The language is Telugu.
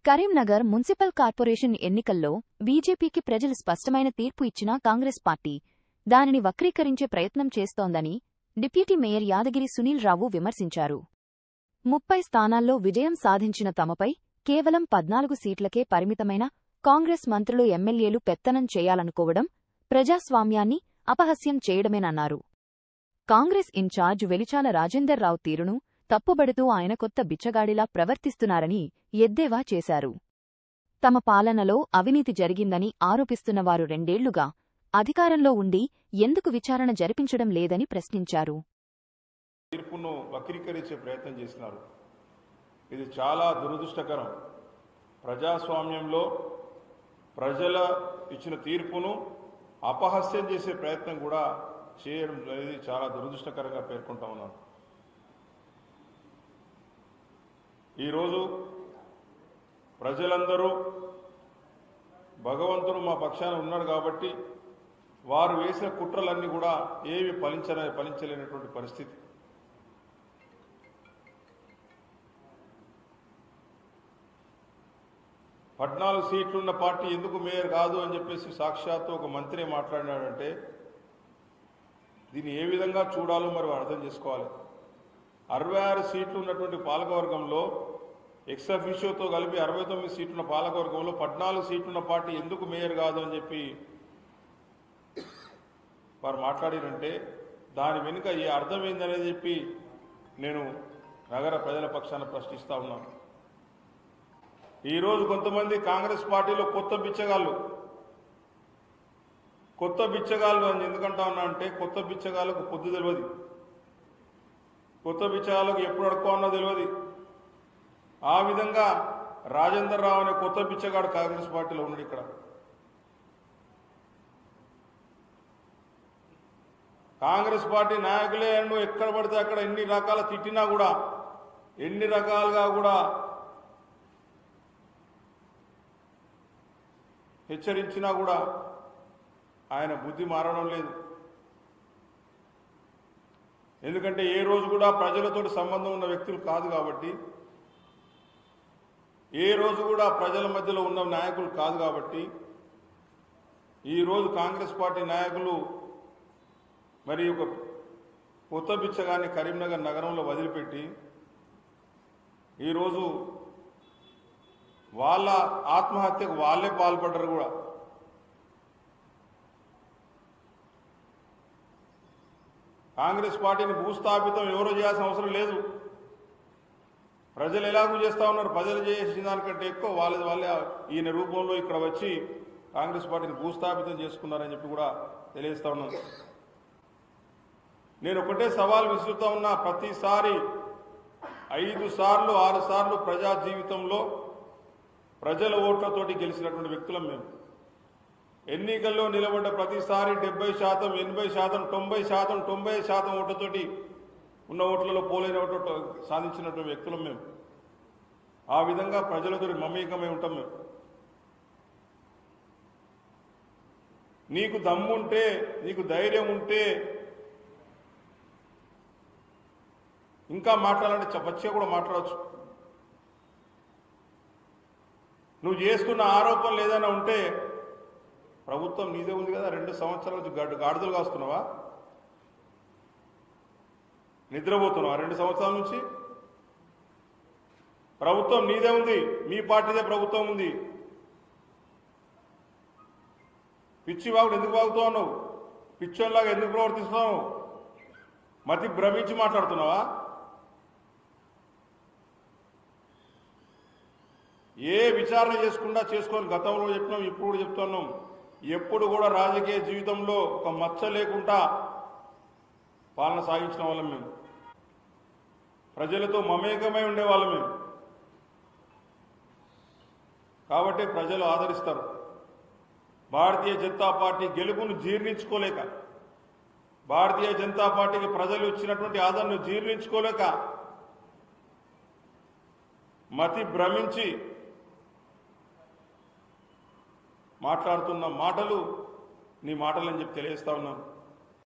కరీంనగర్ మున్సిపల్ కార్పొరేషన్ ఎన్నికల్లో బీజేపీకి ప్రజలు స్పష్టమైన తీర్పు ఇచ్చినా కాంగ్రెస్ పార్టీ దానిని వక్రీకరించే ప్రయత్నం చేస్తోందని డిప్యూటీ మేయర్ యాదగిరి సునీల్ రావు విమర్శించారు. 30 స్థానాల్లో విజయం సాధించిన తమపై కేవలం 14 సీట్లకే పరిమితమైన కాంగ్రెస్ మంత్రులు ఎమ్మెల్యేలు పెత్తనం చేయాలనుకోవడం ప్రజాస్వామ్యాన్ని అపహాస్యం చేయడమేనన్నారు. కాంగ్రెస్ ఇన్ఛార్జ్ వెలిచాల రాజేందర్ రావు తీరును తప్పుబడుతూ ఆయన కొత్త బిచ్చగాడిలా ప్రవర్తిస్తున్నారని ఎద్దేవా చేశారు. తమ పాలనలో అవినీతి జరిగిందని ఆరోపిస్తున్నవారు 2 ఏళ్లుగా అధికారంలో ఉండి ఎందుకు విచారణ జరిపించడం లేదని ప్రశ్నించారు. తీర్పును వక్రీకరించే ప్రయత్నం చేస్తున్నారు. ఇది చాలా దురదృష్టకరం. ప్రజాస్వామ్యంలో ప్రజల ఇచ్చిన తీర్పును అపహాస్యం చేసే ప్రయత్నం కూడా చేయడం అనేది చాలా దురదృష్టకరంగా పేర్కొంటా ఉన్నాను. ఈరోజు ప్రజలందరూ భగవంతుడు మా పక్షాన ఉన్నాడు కాబట్టి వారు వేసిన కుట్రలన్నీ కూడా ఏవి ఫలించలేనటువంటి పరిస్థితి. పద్నాలుగు సీట్లున్న పార్టీ ఎందుకు మేయర్ కాదు అని చెప్పేసి సాక్షాత్తు ఒక మంత్రి మాట్లాడినాడంటే దీన్ని ఏ విధంగా చూడాలో మరి అర్థం చేసుకోవాలి. 66 సీట్లు ఉన్నటువంటి పాలకవర్గంలో ఎక్స్ అఫీషియోతో కలిపి 69 సీట్లున్న పాలకవర్గంలో 14 సీట్లున్న పార్టీ ఎందుకు మేయర్ కాదు అని చెప్పి వారు మాట్లాడారంటే దాని వెనుక ఏ అర్థం ఏందనేది చెప్పి నేను నగర ప్రజల పక్షాన ప్రశ్నిస్తా ఉన్నాను. ఈరోజు కొంతమంది కాంగ్రెస్ పార్టీలో కొత్త బిచ్చగాళ్ళు అని ఎందుకంటా ఉన్నా అంటే కొత్త బిచ్చగాళ్ళకు పొద్దు తెలియదు, కొత్త బిచ్చగాళ్ళకు ఎప్పుడు అడుక్కోవాలో తెలియదు. ఆ విధంగా రాజేందర్ రావు అనే కొత్త బిచ్చగాడు కాంగ్రెస్ పార్టీలో ఉన్నాడు. ఇక్కడ కాంగ్రెస్ పార్టీ నాయకులే ఎక్కడ పడితే అక్కడ ఎన్ని రకాల తిట్టినా కూడా ఎన్ని రకాలుగా కూడా హెచ్చరించినా కూడా ఆయన బుద్ధి మారడం లేదు. ఎందుకంటే ఏ రోజు కూడా ప్రజలతో సంబంధం ఉన్న వ్యక్తులు కాదు కాబట్టి, ఏ రోజు కూడా ప్రజల మధ్యలో ఉన్న నాయకులు కాదు కాబట్టి ఈరోజు కాంగ్రెస్ పార్టీ నాయకులు మరి ఒక కొత్త బిచ్చగాన్ని కరీంనగర్ నగరంలో వదిలిపెట్టి ఈరోజు వాళ్ళ ఆత్మహత్యకు వాళ్ళే పాల్పడ్డారు కూడా. కాంగ్రెస్ పార్టీని భూస్థాపితం ఎవరో చేయాల్సిన అవసరం లేదు. ప్రజలు ఎలాగూ చేస్తూ ఉన్నారు. ప్రజలు చేసిన దానికంటే ఎక్కువ వాళ్ళే ఈయన రూపంలో ఇక్కడ వచ్చి కాంగ్రెస్ పార్టీని భూస్థాపితం చేసుకున్నారని చెప్పి కూడా తెలియజేస్తా ఉన్నాను. నేను ఒకటే సవాల్ విసురుతా ఉన్నా. ప్రతిసారి 5 సార్లు 6 సార్లు ప్రజా జీవితంలో ప్రజల ఓట్లతోటి గెలిచినటువంటి వ్యక్తులం మేము. ఎన్నికల్లో నిలబడ్డ ప్రతిసారి 70%, 80%, 90%, 90% ఓట్లతోటి ఉన్న ఓట్లలో పోలైన ఓట్లు సాధించినటువంటి వ్యక్తులం మేము. ఆ విధంగా ప్రజలతో మమేకమై ఉంటాం మేము. నీకు దమ్ముంటే, నీకు ధైర్యం ఉంటే ఇంకా మాట్లాడాలంటే పచ్చిగా కూడా మాట్లాడవచ్చు. నువ్వు చేస్తున్న ఆరోపణలు ఏదైనా ఉంటే ప్రభుత్వం నీదే ఉంది కదా. 2 సంవత్సరాల నుంచి గాడిదలు కాస్తున్నావా? నిద్రపోతున్నావా? 2 సంవత్సరాల నుంచి ప్రభుత్వం నీదే ఉంది, మీ పార్టీదే ప్రభుత్వం ఉంది. పిచ్చి వాగుడు ఎందుకు వాగుతావు? నువ్వు పిచ్చోళ్ళలాగా ఎందుకు ప్రవర్తిస్తున్నావు? మతి భ్రమించి మాట్లాడుతున్నావా? ఏ విచారణ చేసుకొని గతంలో చెప్పినాం, ఇప్పుడు కూడా చెప్తున్నాం. ఎప్పుడు కూడా రాజకీయ జీవితంలో ఒక మచ్చ లేకుండా పాలన సాగించిన వాళ్ళం మేము. ప్రజలతో మమేకమై ఉండేవాళ్ళం మేము. కాబట్టి ప్రజలు ఆదరిస్తారు. భారతీయ జనతా పార్టీ గెలుపును జీర్ణించుకోలేక, భారతీయ జనతా పార్టీకి ప్రజలు ఇచ్చినటువంటి ఆదరణను జీర్ణించుకోలేక మతి భ్రమించి మాట్లాడుతున్న మాటలు నీ మాటలని చెప్పి తెలియజేస్తా ఉన్నాను.